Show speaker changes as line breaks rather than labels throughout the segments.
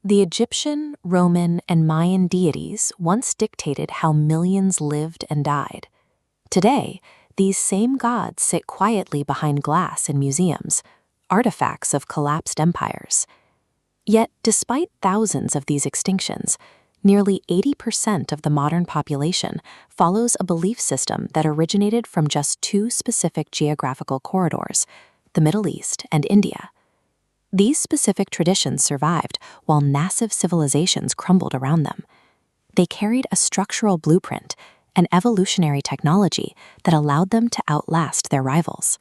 The Egyptian, Roman, and Mayan deities once dictated how millions lived and died. Today, these same gods sit quietly behind glass in museums, artifacts of collapsed empires. Yet, despite thousands of these extinctions, nearly 80% of the modern population follows a belief system that originated from just two specific geographical corridors, the Middle East and India. These specific traditions survived while massive civilizations crumbled around them. They carried a structural blueprint, an evolutionary technology that allowed them to outlast their rivals.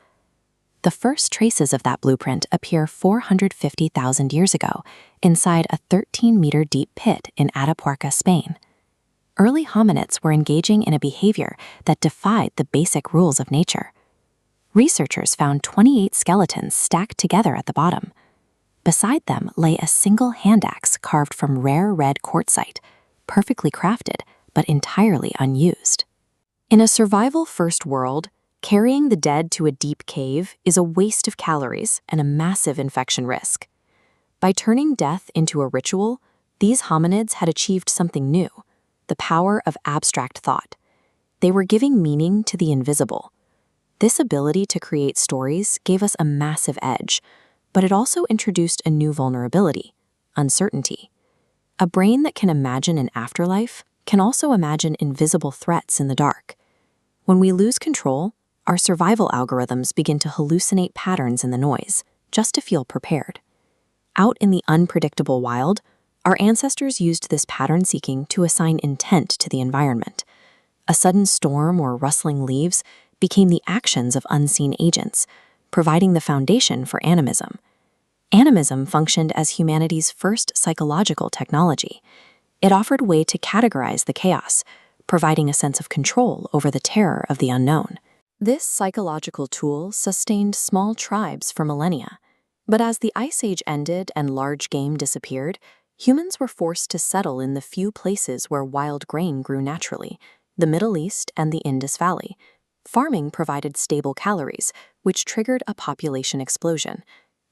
The first traces of that blueprint appear 450,000 years ago inside a 13-meter deep pit in Atapuerca, Spain. Early hominids were engaging in a behavior that defied the basic rules of nature. Researchers found 28 skeletons stacked together at the bottom. Beside them lay a single hand axe carved from rare red quartzite, perfectly crafted but entirely unused. In a survival-first world, carrying the dead to a deep cave is a waste of calories and a massive infection risk. By turning death into a ritual, these hominids had achieved something new, the power of abstract thought. They were giving meaning to the invisible. This ability to create stories gave us a massive edge, but it also introduced a new vulnerability: uncertainty. A brain that can imagine an afterlife can also imagine invisible threats in the dark. When we lose control, our survival algorithms begin to hallucinate patterns in the noise, just to feel prepared. Out in the unpredictable wild, our ancestors used this pattern seeking to assign intent to the environment. A sudden storm or rustling leaves became the actions of unseen agents, providing the foundation for animism. Animism functioned as humanity's first psychological technology. It offered a way to categorize the chaos, providing a sense of control over the terror of the unknown. This psychological tool sustained small tribes for millennia. But as the Ice Age ended and large game disappeared, humans were forced to settle in the few places where wild grain grew naturally, the Middle East and the Indus Valley. Farming provided stable calories, which triggered a population explosion.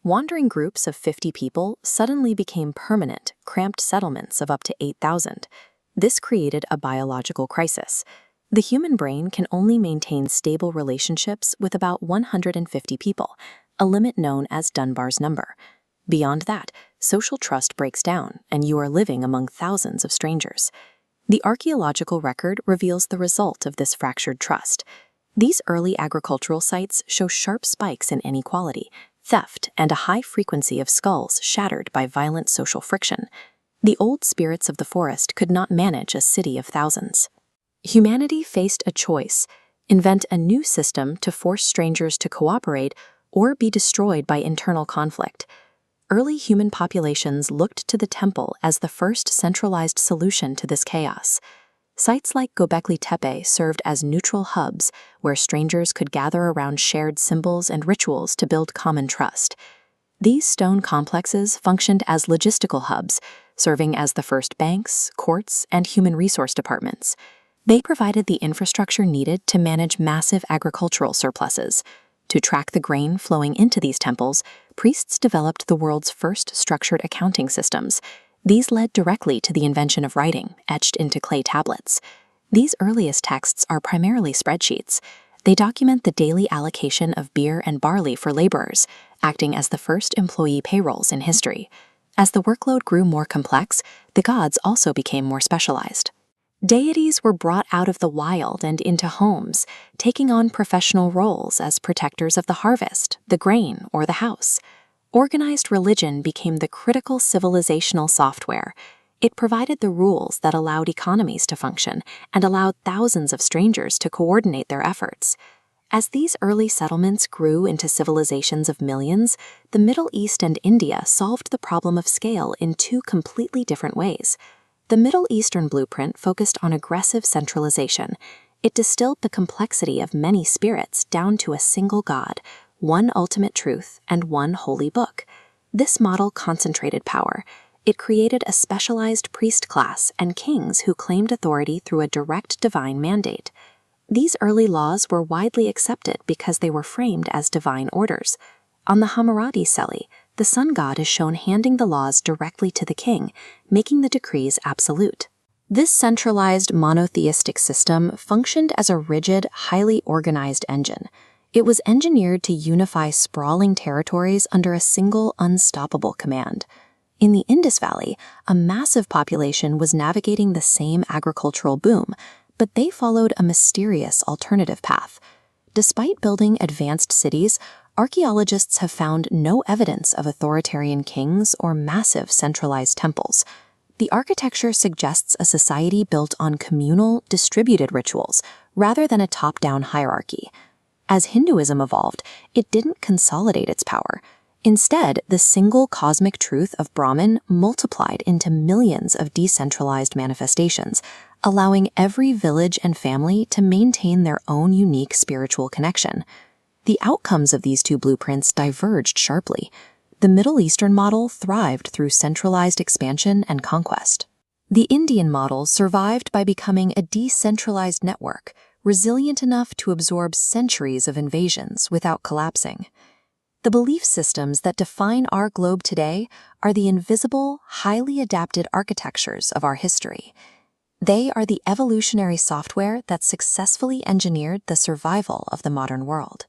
Wandering groups of 50 people suddenly became permanent, cramped settlements of up to 8,000. This created a biological crisis. The human brain can only maintain stable relationships with about 150 people, a limit known as Dunbar's number. Beyond that, social trust breaks down, and you are living among thousands of strangers. The archaeological record reveals the result of this fractured trust. These early agricultural sites show sharp spikes in inequality, theft, and a high frequency of skulls shattered by violent social friction. The old spirits of the forest could not manage a city of thousands. Humanity faced a choice: invent a new system to force strangers to cooperate or be destroyed by internal conflict. Early human populations looked to the temple as the first centralized solution to this chaos. Sites like Göbekli Tepe served as neutral hubs where strangers could gather around shared symbols and rituals to build common trust. These stone complexes functioned as logistical hubs, serving as the first banks, courts, and human resource departments. They provided the infrastructure needed to manage massive agricultural surpluses. To track the grain flowing into these temples, priests developed the world's first structured accounting systems. These led directly to the invention of writing, etched into clay tablets. These earliest texts are primarily spreadsheets. They document the daily allocation of beer and barley for laborers, acting as the first employee payrolls in history. As the workload grew more complex, the gods also became more specialized. Deities were brought out of the wild and into homes, taking on professional roles as protectors of the harvest, the grain, or the house. Organized religion became the critical civilizational software. It provided the rules that allowed economies to function and allowed thousands of strangers to coordinate their efforts. As these early settlements grew into civilizations of millions, the Middle East and India solved the problem of scale in two completely different ways. The Middle Eastern blueprint focused on aggressive centralization. It distilled the complexity of many spirits down to a single god, one ultimate truth, and one holy book. This model concentrated power. It created a specialized priest class and kings who claimed authority through a direct divine mandate. These early laws were widely accepted because they were framed as divine orders. On the Hammurabi Stele, The sun god is shown handing the laws directly to the king, making the decrees absolute. This centralized monotheistic system functioned as a rigid, highly organized engine. It was engineered to unify sprawling territories under a single, unstoppable command. In the Indus Valley, a massive population was navigating the same agricultural boom, but they followed a mysterious alternative path. Despite building advanced cities, archaeologists have found no evidence of authoritarian kings or massive centralized temples. The architecture suggests a society built on communal, distributed rituals, rather than a top-down hierarchy. As Hinduism evolved, it didn't consolidate its power. Instead, the single cosmic truth of Brahman multiplied into millions of decentralized manifestations, allowing every village and family to maintain their own unique spiritual connection. The outcomes of these two blueprints diverged sharply. The Middle Eastern model thrived through centralized expansion and conquest. The Indian model survived by becoming a decentralized network, resilient enough to absorb centuries of invasions without collapsing. The belief systems that define our globe today are the invisible, highly adapted architectures of our history. They are the evolutionary software that successfully engineered the survival of the modern world.